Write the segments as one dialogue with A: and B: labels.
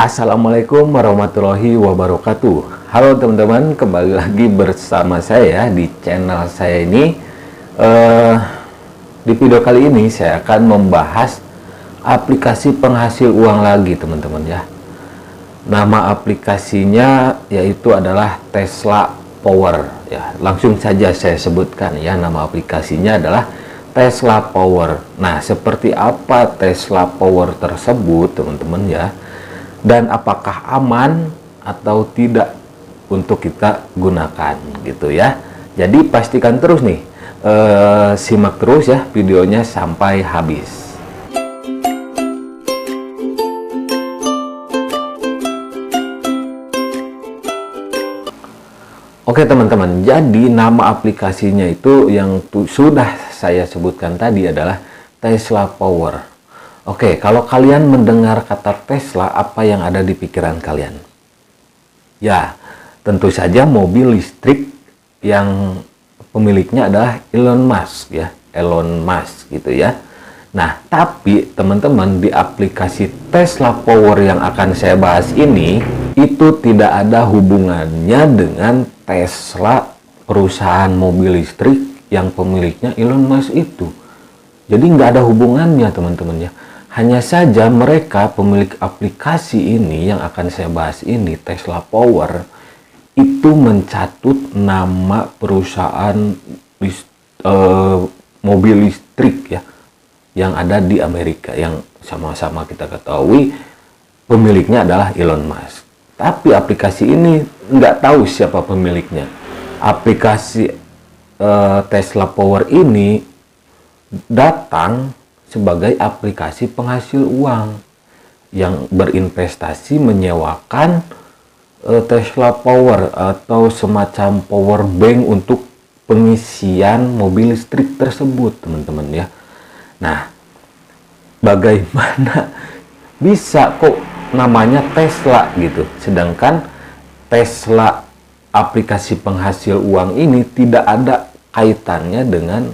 A: Assalamualaikum warahmatullahi wabarakatuh. Halo teman-teman, kembali lagi bersama saya di channel saya ini. Di video kali ini saya akan membahas aplikasi penghasil uang lagi teman-teman ya. Nama aplikasinya yaitu adalah Tesla Power ya. Langsung saja saya sebutkan ya, nama aplikasinya adalah Tesla Power. Nah, seperti apa Tesla Power tersebut teman-teman ya, dan apakah aman atau tidak untuk kita gunakan gitu ya. Jadi pastikan terus nih, simak terus ya videonya sampai habis. Oke teman-teman, jadi nama aplikasinya itu yang sudah saya sebutkan tadi adalah Tesla Power. Oke, kalau kalian mendengar kata Tesla, apa yang ada di pikiran kalian? Ya, tentu saja mobil listrik yang pemiliknya adalah Elon Musk ya, Elon Musk gitu ya. Nah, tapi teman-teman, di aplikasi Tesla Power yang akan saya bahas ini, itu tidak ada hubungannya dengan Tesla, perusahaan mobil listrik yang pemiliknya Elon Musk itu. Jadi nggak ada hubungannya teman-teman ya. Hanya saja mereka pemilik aplikasi ini yang akan saya bahas ini, Tesla Power, itu mencatut nama perusahaan mobil listrik ya, yang ada di Amerika, yang sama-sama kita ketahui pemiliknya adalah Elon Musk. Tapi aplikasi ini nggak tahu siapa pemiliknya. Aplikasi Tesla Power ini datang sebagai aplikasi penghasil uang yang berinvestasi menyewakan Tesla Power atau semacam power bank untuk pengisian mobil listrik tersebut teman-teman ya. Nah, bagaimana bisa kok namanya Tesla gitu, sedangkan Tesla aplikasi penghasil uang ini tidak ada kaitannya dengan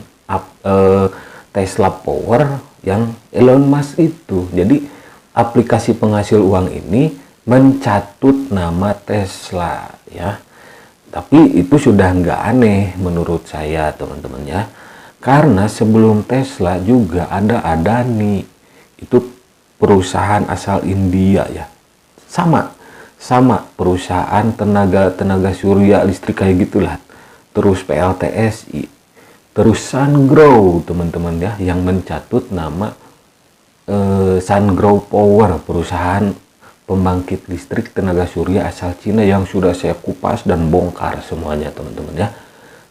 A: Tesla Power yang Elon Musk itu. Jadi aplikasi penghasil uang ini mencatut nama Tesla ya. Tapi itu sudah nggak aneh menurut saya teman-teman ya. Karena sebelum Tesla juga ada Adani. Itu perusahaan asal India ya. Sama perusahaan tenaga surya listrik kayak gitulah. Terus PLTSI. Terus Sungrow teman-teman ya, yang mencatut nama Sungrow Power, perusahaan pembangkit listrik tenaga surya asal Cina yang sudah saya kupas dan bongkar semuanya teman-teman ya.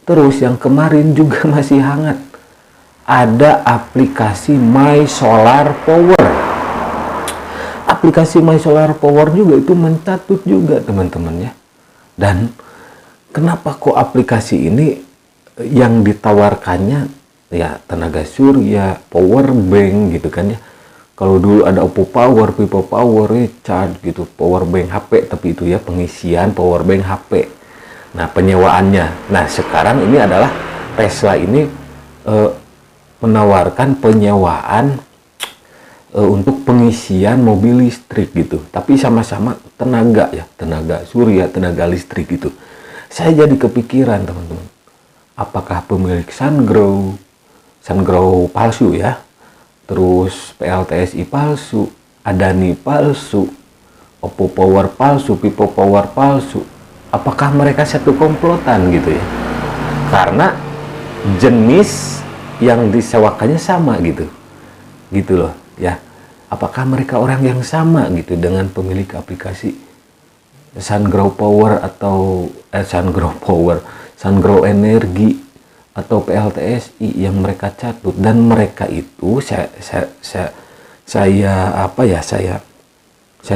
A: Terus yang kemarin juga masih hangat, ada aplikasi My Solar Power. Aplikasi My Solar Power juga itu mencatut juga teman-teman ya. Dan kenapa kok aplikasi ini yang ditawarkannya ya tenaga surya, power bank gitu kan ya. Kalau dulu ada Oppo Power, Vivo Power, Recharge gitu, power bank HP, tapi itu ya pengisian power bank HP. Nah, penyewaannya. Nah, sekarang ini adalah Tesla ini menawarkan penyewaan untuk pengisian mobil listrik gitu. Tapi sama-sama tenaga ya, tenaga surya, tenaga listrik gitu. Saya jadi kepikiran teman-teman. Apakah pemilik Sungrow palsu ya, terus PLTSI palsu, Adani palsu, Oppo Power palsu, Vivo Power palsu. Apakah mereka satu komplotan gitu ya? Karena jenis yang disewakannya sama gitu loh ya. Apakah mereka orang yang sama gitu dengan pemilik aplikasi Sungrow Power atau Sungrow Energi atau PLTSI yang mereka catut? Dan mereka itu saya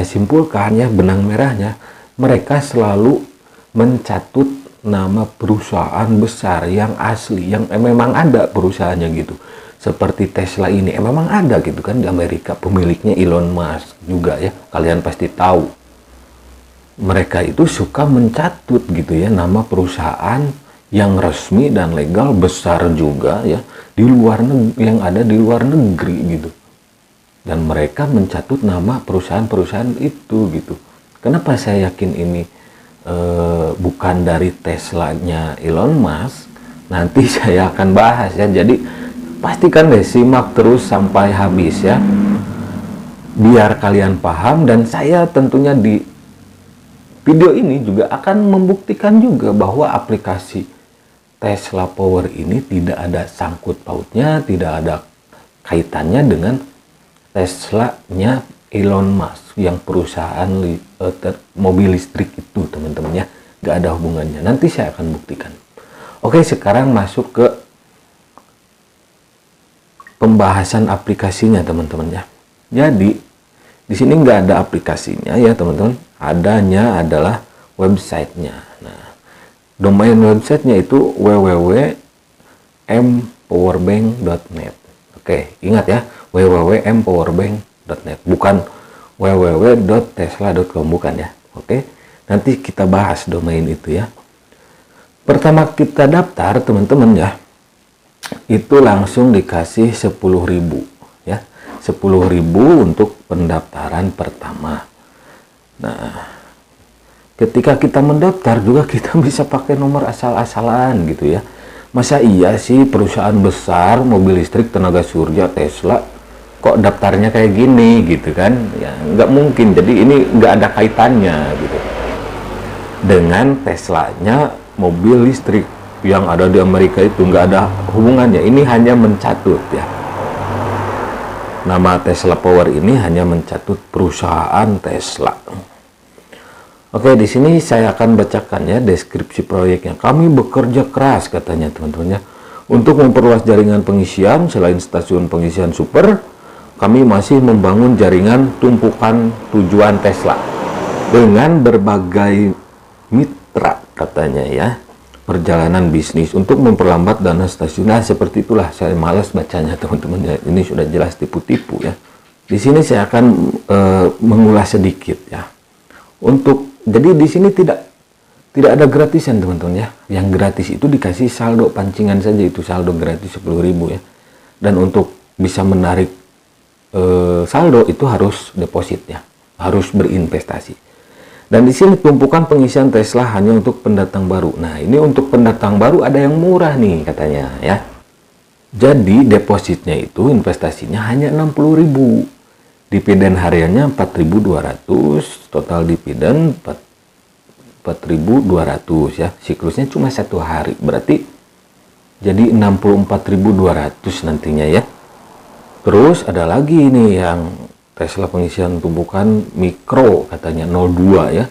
A: simpulkan ya, benang merahnya mereka selalu mencatut nama perusahaan besar yang asli, yang memang ada perusahaannya gitu. Seperti Tesla ini memang ada gitu kan di Amerika, pemiliknya Elon Musk juga ya, kalian pasti tahu. Mereka itu suka mencatut gitu ya nama perusahaan yang resmi dan legal besar juga ya, di luar negeri, yang ada di luar negeri gitu. dan mereka mencatut nama perusahaan-perusahaan itu gitu. Kenapa saya yakin ini bukan dari Tesla-nya Elon Musk? Nanti saya akan bahas ya. Jadi pastikan deh simak terus sampai habis ya, biar kalian paham. Dan saya tentunya di video ini juga akan membuktikan juga bahwa aplikasi Tesla Power ini tidak ada sangkut pautnya, tidak ada kaitannya dengan Tesla-nya Elon Musk yang perusahaan mobil listrik itu, teman-teman ya. Nggak ada hubungannya. Nanti saya akan buktikan. Oke, sekarang masuk ke pembahasan aplikasinya, teman-teman ya. Jadi di sini nggak ada aplikasinya ya, teman-teman. Adanya adalah websitenya. Nah, domain websitenya itu www.mpowerbank.net. Oke, ingat ya, www.mpowerbank.net, bukan www.tesla.com, bukan ya. Oke, nanti kita bahas domain itu ya. Pertama kita daftar, teman-teman ya, itu langsung dikasih 10.000 ya, 10.000 untuk pendaftaran pertama. Nah, ketika kita mendaftar juga kita bisa pakai nomor asal-asalan gitu ya. Masa iya sih perusahaan besar mobil listrik tenaga surya Tesla kok daftarnya kayak gini gitu kan? Ya nggak mungkin. Jadi ini nggak ada kaitannya gitu dengan Tesla-nya mobil listrik yang ada di Amerika, itu nggak ada hubungannya. Ini hanya mencatut ya, nama Tesla Power ini hanya mencatut perusahaan Tesla. Oke, di sini saya akan bacakan ya deskripsi proyeknya. Kami bekerja keras, katanya teman-teman ya, untuk memperluas jaringan pengisian. Selain stasiun pengisian super, kami masih membangun jaringan tumpukan tujuan Tesla dengan berbagai mitra, katanya ya, perjalanan bisnis untuk memperlambat dana stasiun. Nah, seperti itulah. Saya malas bacanya, teman-teman ya. Ini sudah jelas tipu-tipu ya. Di sini saya akan mengulas sedikit ya. Jadi di sini tidak ada gratisan, teman-teman ya. Yang gratis itu dikasih saldo pancingan saja, itu saldo gratis 10.000 ya. Dan untuk bisa menarik saldo itu harus deposit ya, harus berinvestasi. Dan di sini tumpukan pengisian Tesla hanya untuk pendatang baru. Nah, ini untuk pendatang baru ada yang murah nih katanya ya. Jadi depositnya itu investasinya hanya 60.000. Dividen hariannya 4.200, total dividen 4.200 ya. Siklusnya cuma 1 hari, berarti jadi 64.200 nantinya ya. Terus ada lagi nih yang Tesla pengisian tumpukan mikro, katanya 02 ya.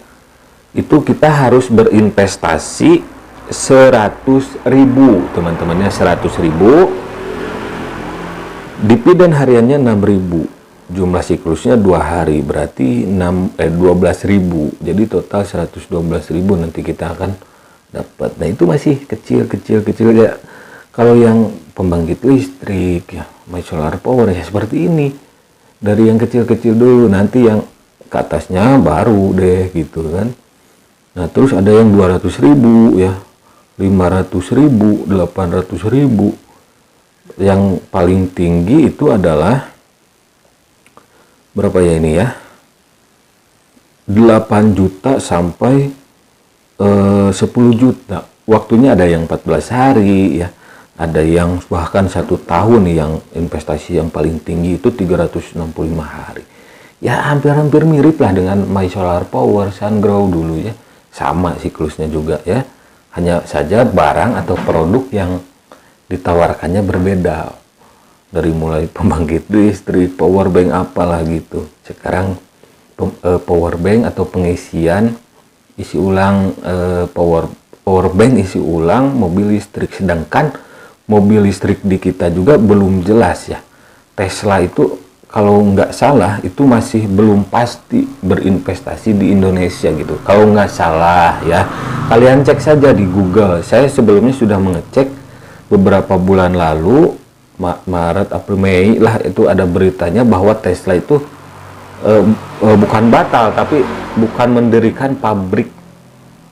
A: Itu kita harus berinvestasi 100.000, teman-temannya, 100.000. Dividen hariannya 6.000. Jumlah siklusnya 2 hari, berarti 12.000. Jadi total 112.000 nanti kita akan dapat. Nah, itu masih kecil ya. Kalau yang pembangkit listrik ya, My Solar Power ya seperti ini. Dari yang kecil-kecil dulu, nanti yang ke atasnya baru deh gitu kan. Nah, terus ada yang 200.000 ya, 500.000, 800.000. Yang paling tinggi itu adalah berapa ya ini ya, 8 juta sampai 10 juta. Waktunya ada yang 14 hari ya, ada yang bahkan 1 tahun nih. Yang investasi yang paling tinggi itu 365 hari ya, hampir-hampir mirip lah dengan My Solar Power, Sungrow dulu ya, sama siklusnya juga ya, hanya saja barang atau produk yang ditawarkannya berbeda. Dari mulai pembangkit listrik, power bank apalah gitu. Sekarang power bank atau pengisian isi ulang, power bank isi ulang mobil listrik. Sedangkan mobil listrik di kita juga belum jelas ya. Tesla itu kalau nggak salah itu masih belum pasti berinvestasi di Indonesia gitu. Kalau nggak salah ya, kalian cek saja di Google. Saya sebelumnya sudah mengecek beberapa bulan lalu, Maret, April, Mei lah, itu ada beritanya bahwa Tesla itu bukan batal, tapi bukan mendirikan pabrik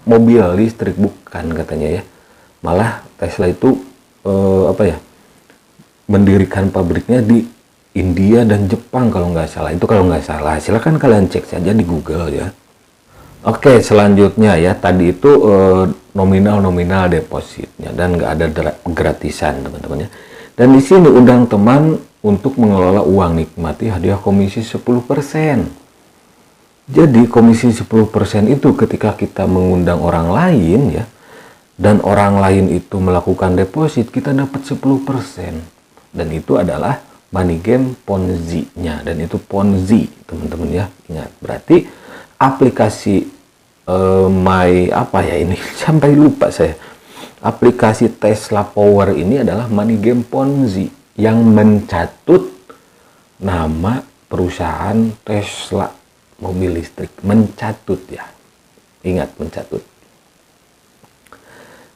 A: mobil listrik, bukan katanya ya. Malah Tesla itu mendirikan pabriknya di India dan Jepang kalau nggak salah. Itu kalau nggak salah. Silahkan kalian cek saja di Google ya. Oke, selanjutnya ya. Tadi itu nominal depositnya dan nggak ada gratisan teman-teman ya. Dan di sini undang teman untuk mengelola uang, nikmati hadiah komisi 10%. Jadi komisi 10% itu ketika kita mengundang orang lain ya, dan orang lain itu melakukan deposit, kita dapat 10%. Dan itu adalah money game Ponzi-nya. Dan itu Ponzi teman-teman ya. Ingat, berarti aplikasi sampai lupa saya. Aplikasi Tesla Power ini adalah money game Ponzi yang mencatut nama perusahaan Tesla mobil listrik, mencatut ya. Ingat, mencatut.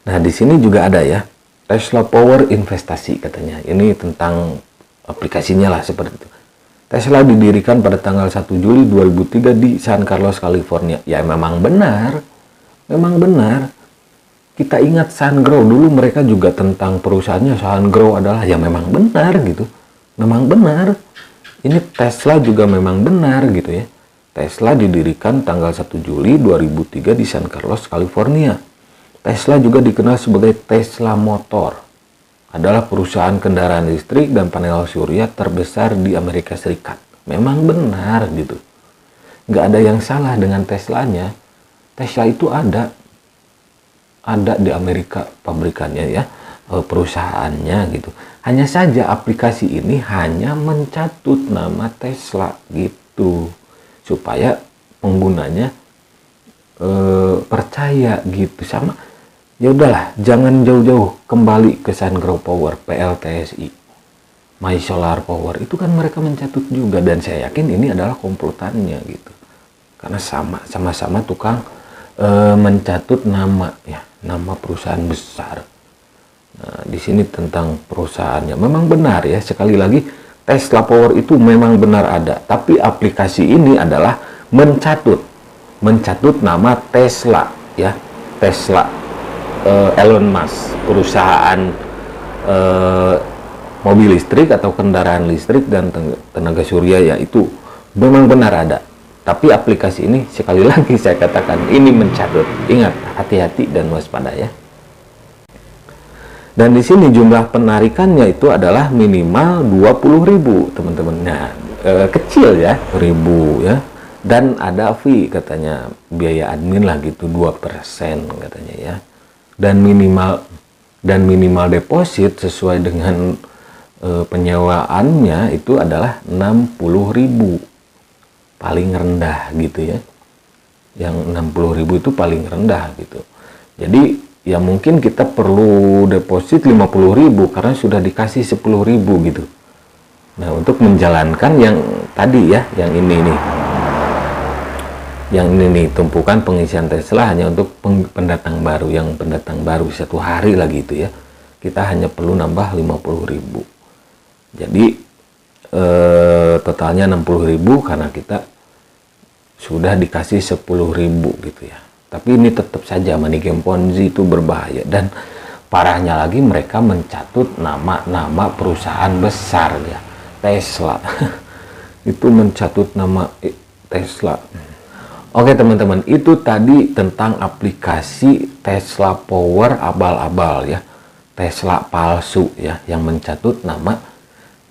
A: Nah, di sini juga ada ya, Tesla Power investasi katanya. Ini tentang aplikasinya lah seperti itu. Tesla didirikan pada tanggal 1 Juli 2003 di San Carlos, California. Ya memang benar. Memang benar. Kita ingat Sungrow dulu, mereka juga tentang perusahaannya Sungrow adalah ya memang benar gitu. Memang benar. Ini Tesla juga memang benar gitu ya. Tesla didirikan tanggal 1 Juli 2003 di San Carlos, California. Tesla juga dikenal sebagai Tesla Motor. Adalah perusahaan kendaraan listrik dan panel surya terbesar di Amerika Serikat. Memang benar gitu. Nggak ada yang salah dengan Teslanya. Tesla itu ada di Amerika pabrikannya ya, perusahaannya gitu. Hanya saja aplikasi ini hanya mencatut nama Tesla gitu, supaya penggunanya percaya gitu. Sama ya udahlah, jangan jauh-jauh, kembali ke Sungrow Power, PLTSI, My Solar Power, itu kan mereka mencatut juga. Dan saya yakin ini adalah komplotannya gitu, karena sama-sama tukang mencatut nama ya, nama perusahaan besar. Nah, di sini tentang perusahaannya memang benar ya. Sekali lagi, Tesla Power itu memang benar ada, tapi aplikasi ini adalah mencatut nama Tesla ya. Tesla, Elon Musk, perusahaan mobil listrik atau kendaraan listrik dan tenaga surya ya, itu memang benar ada. Tapi aplikasi ini sekali lagi saya katakan ini mencatut. Ingat, hati-hati dan waspada ya. Dan di sini jumlah penarikannya itu adalah minimal 20.000 teman-teman. Nah, kecil ya, 1.000 ya. Dan ada fee katanya, biaya admin lah gitu, 2% katanya ya. Dan minimal deposit sesuai dengan penyewaannya itu adalah 60.000. Paling rendah gitu ya. Yang 60.000 itu paling rendah gitu. Jadi ya mungkin kita perlu deposit 50.000 karena sudah dikasih 10.000 gitu. Nah, untuk menjalankan yang tadi ya, yang ini nih. Yang ini nih, tumpukan pengisian Tesla hanya untuk pendatang baru, yang pendatang baru 1 hari lagi itu ya. Kita hanya perlu nambah 50.000. Jadi totalnya 60.000 karena kita sudah dikasih 10.000 gitu ya. Tapi ini tetap saja money game Ponzi itu berbahaya. Dan parahnya lagi, mereka mencatut nama perusahaan besar ya, Tesla. Itu mencatut nama Tesla. Oke teman-teman, itu tadi tentang aplikasi Tesla Power abal-abal ya, Tesla palsu ya, yang mencatut nama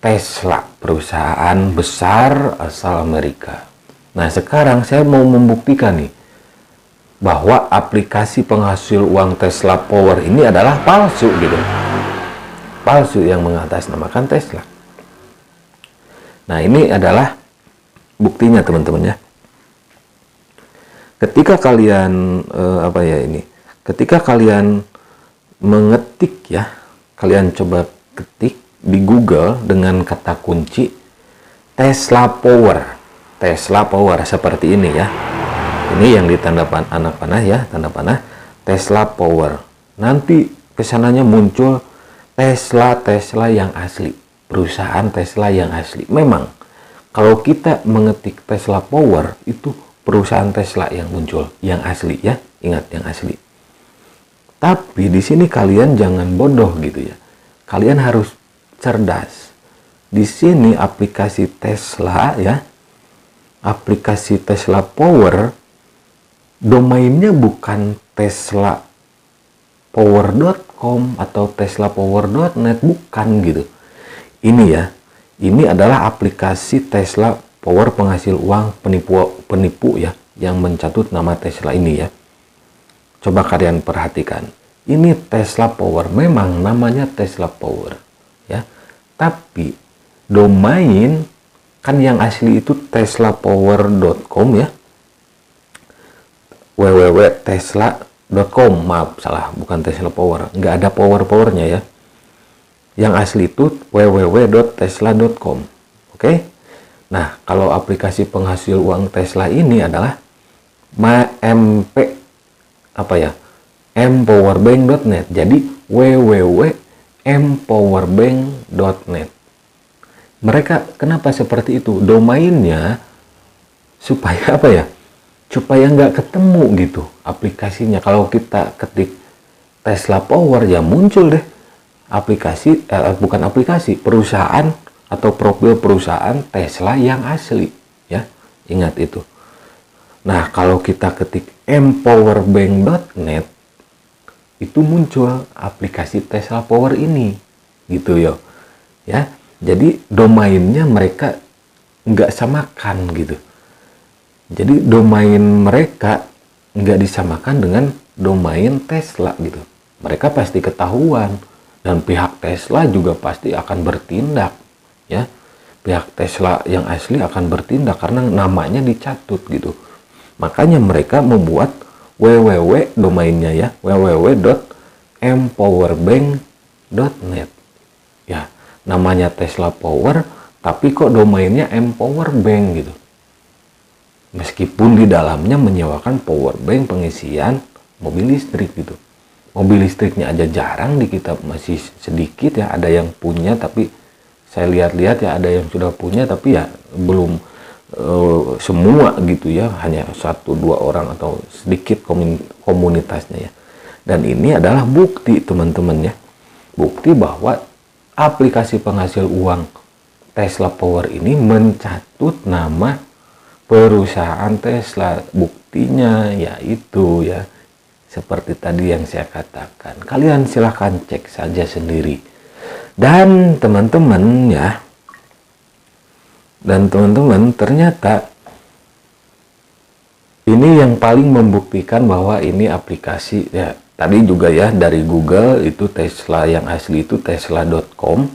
A: Tesla, perusahaan besar asal Amerika. Nah, sekarang saya mau membuktikan nih bahwa aplikasi penghasil uang Tesla Power ini adalah palsu gitu. Palsu yang mengatasnamakan Tesla. Nah, ini adalah buktinya teman-teman ya. Ketika kalian ketika kalian mengetik ya, kalian coba ketik di Google dengan kata kunci Tesla Power seperti ini ya. Ini yang ditanda anak panah ya, tanda panah Tesla Power. Nanti kesananya muncul Tesla yang asli, perusahaan Tesla yang asli. Memang kalau kita mengetik Tesla Power, itu perusahaan Tesla yang muncul, yang asli ya. Ingat, yang asli. Tapi di sini kalian jangan bodoh gitu ya. Kalian harus cerdas. di sini aplikasi Tesla ya, aplikasi Tesla Power, domainnya bukan teslapower.com atau teslapower.net, bukan gitu. Ini ya, ini adalah aplikasi Tesla Power penghasil uang penipu ya, yang mencatut nama Tesla ini ya. Coba kalian perhatikan. Ini Tesla Power, memang namanya Tesla Power ya. Tapi domain kan yang asli itu teslapower.com ya. www.tesla.com, maaf salah, bukan Tesla Power, nggak ada powernya ya. Yang asli itu www.tesla.com. Oke. Nah, kalau aplikasi penghasil uang Tesla ini adalah mpowerbank.net. Jadi www.mpowerbank.net. Mereka kenapa seperti itu? Domainnya supaya apa ya? Supaya nggak ketemu gitu aplikasinya. Kalau kita ketik Tesla Power ya muncul deh aplikasi, bukan aplikasi, perusahaan atau profil perusahaan Tesla yang asli ya. Ingat itu. Nah, kalau kita ketik mpowerbank.net itu muncul aplikasi Tesla Power ini gitu ya. Jadi domainnya mereka nggak samakan gitu. Jadi domain mereka nggak disamakan dengan domain Tesla gitu. Mereka pasti ketahuan dan pihak Tesla juga pasti akan bertindak ya. Pihak Tesla yang asli akan bertindak karena namanya dicatut gitu. Makanya mereka membuat www domainnya ya, www.mpowerbank.net. Ya, namanya Tesla Power tapi kok domainnya mpowerbank gitu. Meskipun di dalamnya menyewakan power bank pengisian mobil listrik gitu. Mobil listriknya aja jarang di kita, masih sedikit ya, ada yang punya tapi saya lihat-lihat ya ada yang sudah punya tapi ya belum semua gitu ya, hanya 1-2 orang atau sedikit komunitasnya ya. Dan ini adalah bukti teman-teman ya, bukti bahwa aplikasi penghasil uang Tesla Power ini mencatut nama perusahaan Tesla. Buktinya yaitu ya seperti tadi yang saya katakan. Kalian silahkan cek saja sendiri. Dan teman-teman ya, ternyata ini yang paling membuktikan bahwa ini aplikasi ya. Tadi juga ya dari Google itu Tesla yang asli itu tesla.com.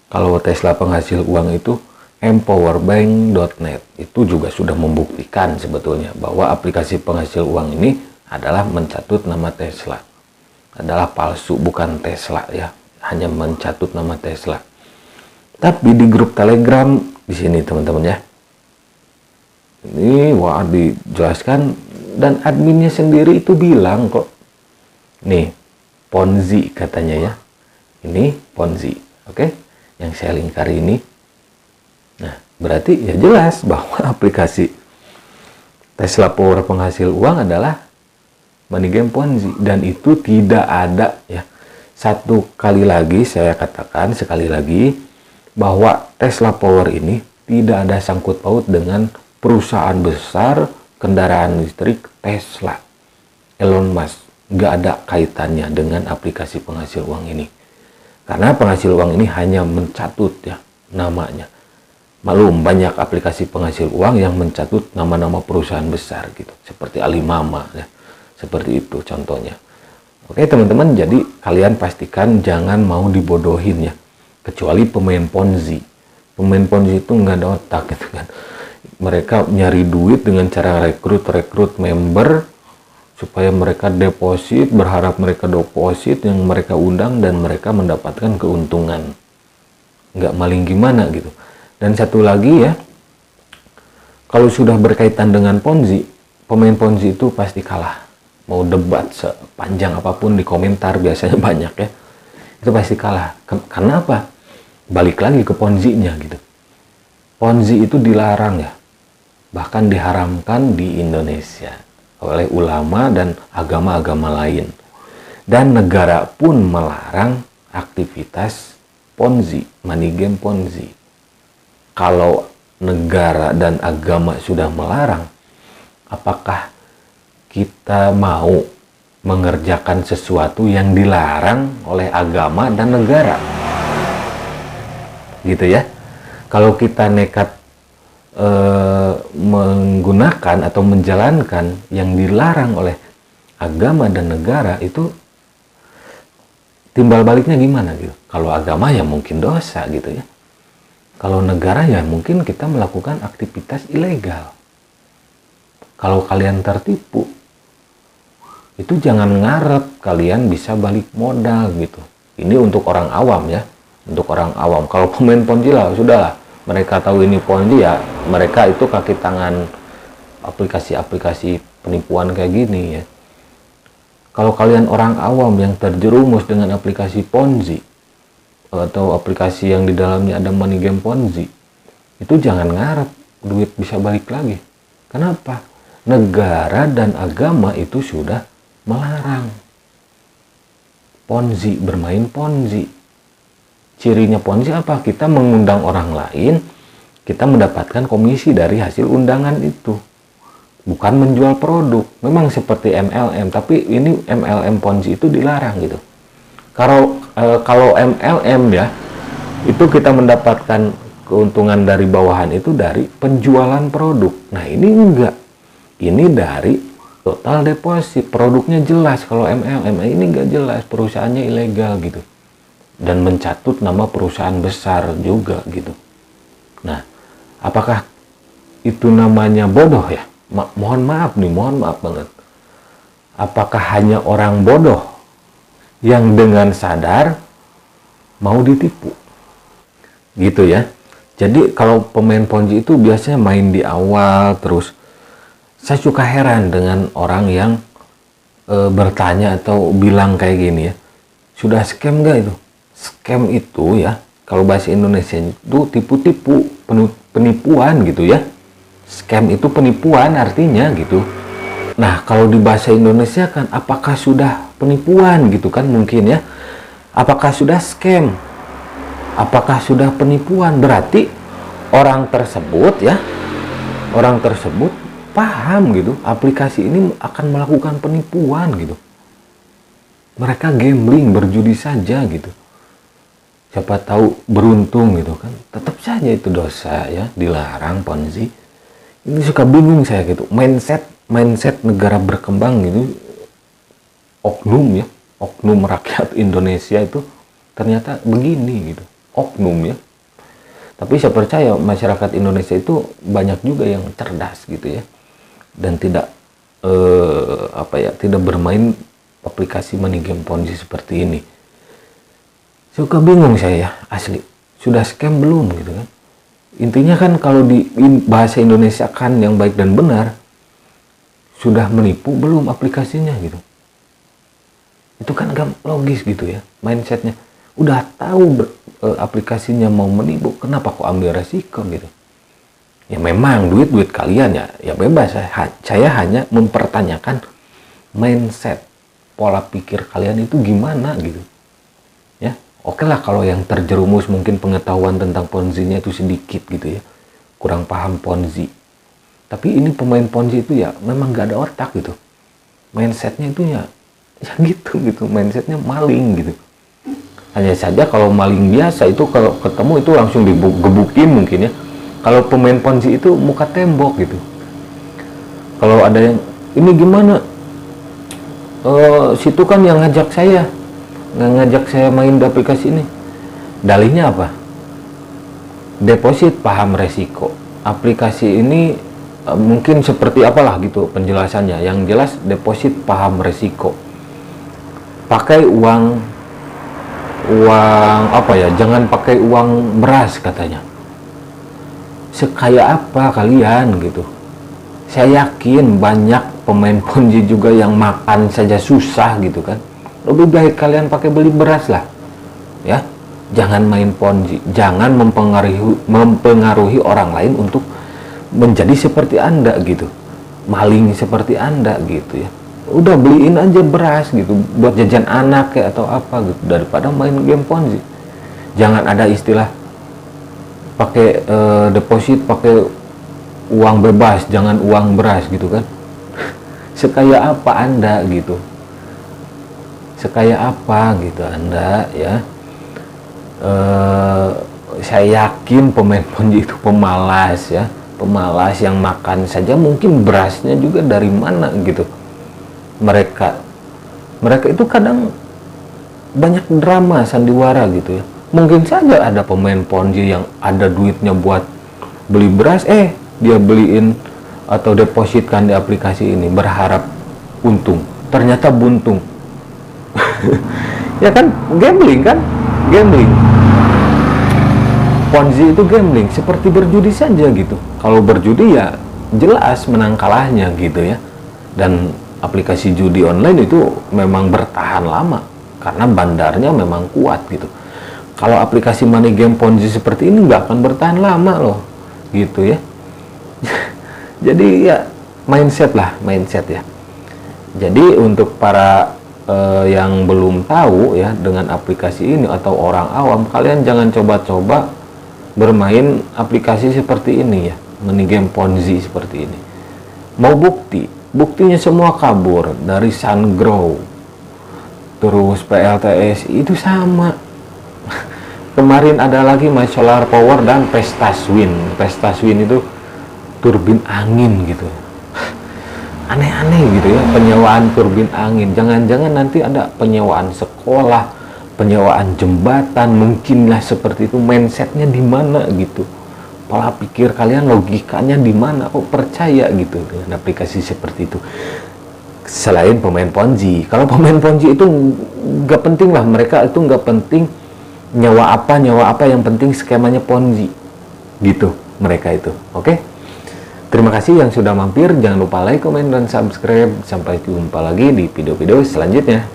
A: Kalau Tesla penghasil uang itu mpowerbank.net. Itu juga sudah membuktikan sebetulnya bahwa aplikasi penghasil uang ini adalah mencatut nama Tesla. Adalah palsu, bukan Tesla ya. Hanya mencatut nama Tesla. Tapi di grup Telegram di sini teman-teman ya. Ini wah dijelaskan dan adminnya sendiri itu bilang kok. Nih, Ponzi katanya ya. Ini Ponzi. Oke? Yang saya lingkari ini. Nah, berarti ya jelas bahwa aplikasi Tesla Power penghasil uang adalah money game Ponzi, dan itu tidak ada ya. Satu kali lagi saya katakan sekali lagi bahwa Tesla Power ini tidak ada sangkut paut dengan perusahaan besar kendaraan listrik Tesla, Elon Musk. Nggak ada kaitannya dengan aplikasi penghasil uang ini, karena penghasil uang ini hanya mencatut ya namanya. Malum banyak aplikasi penghasil uang yang mencatut nama-nama perusahaan besar gitu, seperti Alimama ya. Seperti itu contohnya. Oke teman-teman, jadi kalian pastikan jangan mau dibodohin ya. Kecuali pemain Ponzi. Pemain Ponzi itu nggak ada otak gitu kan. Mereka nyari duit dengan cara rekrut member supaya mereka deposit, berharap mereka deposit yang mereka undang dan mereka mendapatkan keuntungan. Nggak maling gimana gitu. Dan satu lagi ya, kalau sudah berkaitan dengan Ponzi, pemain Ponzi itu pasti kalah. Mau debat sepanjang apapun di komentar biasanya banyak ya, itu pasti kalah. Karena apa? Balik lagi ke Ponzi-nya gitu. Ponzi itu dilarang ya, bahkan diharamkan di Indonesia oleh ulama dan agama-agama lain. Dan negara pun melarang aktivitas Ponzi, money game Ponzi. kalau negara dan agama sudah melarang, apakah kita mau mengerjakan sesuatu yang dilarang oleh agama dan negara? Gitu ya. Kalau kita nekat menggunakan atau menjalankan yang dilarang oleh agama dan negara, itu timbal baliknya gimana gitu? Kalau agama ya mungkin dosa gitu ya. Kalau negara ya mungkin kita melakukan aktivitas ilegal. Kalau kalian tertipu, itu jangan ngarep kalian bisa balik modal gitu. Ini untuk orang awam ya, untuk orang awam. Kalau pemain ponzi lah, sudahlah. Mereka tahu ini ponzi ya, mereka itu kaki tangan aplikasi-aplikasi penipuan kayak gini ya. Kalau kalian orang awam yang terjerumus dengan aplikasi ponzi atau aplikasi yang di dalamnya ada money game ponzi, itu jangan ngarep duit bisa balik lagi. Kenapa? Negara dan agama itu sudah melarang ponzi, bermain ponzi. Cirinya ponzi apa? Kita mengundang orang lain, kita mendapatkan komisi dari hasil undangan itu. Bukan menjual produk. Memang seperti MLM, tapi ini MLM ponzi itu dilarang gitu. Kalau MLM ya, itu kita mendapatkan keuntungan dari bawahan itu dari penjualan produk. Nah ini enggak. Ini dari total deposit. Produknya jelas. Kalau MLM ini enggak jelas, perusahaannya ilegal gitu. Dan mencatut nama perusahaan besar juga gitu. Nah, apakah itu namanya bodoh ya? Mohon maaf banget. Apakah hanya orang bodoh yang dengan sadar mau ditipu? Gitu ya. Jadi kalau pemain ponzi itu biasanya main di awal terus. Saya suka heran dengan orang yang bertanya atau bilang kayak gini ya. Sudah scam gak itu? Scam itu ya, kalau bahasa Indonesia itu tipu-tipu, penipuan gitu ya. Scam itu penipuan artinya gitu. Nah, kalau di bahasa Indonesia kan apakah sudah penipuan gitu kan mungkin ya. Apakah sudah scam? Apakah sudah penipuan? Berarti orang tersebut ya, orang tersebut paham gitu, aplikasi ini akan melakukan penipuan gitu. Mereka gambling, berjudi saja gitu. Siapa tahu beruntung gitu kan, tetap saja itu dosa ya, dilarang ponzi. Ini suka bingung saya gitu, mindset negara berkembang gitu, oknum ya, oknum rakyat Indonesia itu ternyata begini gitu, oknum ya. Tapi saya percaya masyarakat Indonesia itu banyak juga yang cerdas gitu ya, dan tidak tidak bermain aplikasi money game ponzi seperti ini. Suka bingung saya ya, asli. Sudah scam belum gitu kan? Intinya kan kalau di bahasa Indonesia kan yang baik dan benar, sudah menipu belum aplikasinya gitu. Itu kan gak logis gitu ya, mindsetnya. Udah tahu aplikasinya mau menipu, kenapa kok ambil resiko gitu? Ya memang duit kalian ya bebas. Saya hanya mempertanyakan mindset, pola pikir kalian itu gimana gitu. Ya. Oke lah kalau yang terjerumus mungkin pengetahuan tentang ponzinya itu sedikit gitu ya, kurang paham ponzi. Tapi ini pemain ponzi itu ya memang gak ada otak gitu. Mindsetnya itu ya gitu, mindsetnya maling gitu. Hanya saja kalau maling biasa itu kalau ketemu itu langsung digebukin mungkin ya. Kalau pemain ponzi itu muka tembok gitu. Kalau ada yang ini gimana? Situ kan yang ngajak saya main di aplikasi ini. Dalihnya apa? Deposit paham resiko. Aplikasi ini mungkin seperti apalah gitu penjelasannya. Yang jelas deposit paham resiko. Pakai uang apa ya? Jangan pakai uang beras katanya. Sekaya apa kalian gitu? Saya yakin banyak pemain ponzi juga yang makan saja susah gitu kan. Lebih baik kalian pakai beli beras lah ya, jangan main ponzi, jangan mempengaruhi orang lain untuk menjadi seperti Anda gitu, maling seperti Anda gitu ya. Udah beliin aja beras gitu buat jajan anak kayak atau apa gitu, daripada main game ponzi. Jangan ada istilah pakai deposit pakai uang bebas, jangan uang beras gitu kan. Sekaya apa Anda gitu? Sekaya apa gitu Anda ya? Saya yakin pemain Ponzi itu pemalas ya, pemalas yang makan saja mungkin berasnya juga dari mana gitu. Mereka itu kadang banyak drama sandiwara gitu ya. Mungkin saja ada pemain Ponzi yang ada duitnya buat beli beras, dia beliin atau depositkan di aplikasi ini berharap untung, ternyata buntung. Ya kan, gambling kan, gambling. Ponzi itu gambling, seperti berjudi saja gitu. Kalau berjudi ya jelas menang kalahnya gitu ya. Dan aplikasi judi online itu memang bertahan lama karena bandarnya memang kuat gitu. Kalau aplikasi money game Ponzi seperti ini nggak akan bertahan lama loh gitu ya. Jadi ya mindset ya. Jadi untuk para yang belum tahu ya dengan aplikasi ini atau orang awam, kalian jangan coba-coba bermain aplikasi seperti ini ya, money game Ponzi seperti ini. Mau buktinya semua kabur, dari Sungrow terus PLTS itu sama. Kemarin ada lagi My Solar Power dan Pestaswin itu turbin angin gitu. Aneh-aneh gitu ya, penyewaan turbin angin. Jangan-jangan nanti ada penyewaan sekolah, penyewaan jembatan, mungkinlah seperti itu. Mindsetnya di mana gitu, pola pikir kalian, logikanya di mana? Kok percaya gitu dengan aplikasi seperti itu? Selain pemain Ponzi, kalau pemain Ponzi itu nggak penting lah, mereka itu nggak penting nyawa apa, yang penting skemanya Ponzi gitu mereka itu. Oke? Terima kasih yang sudah mampir. Jangan lupa like, komen, dan subscribe. Sampai jumpa lagi di video-video selanjutnya.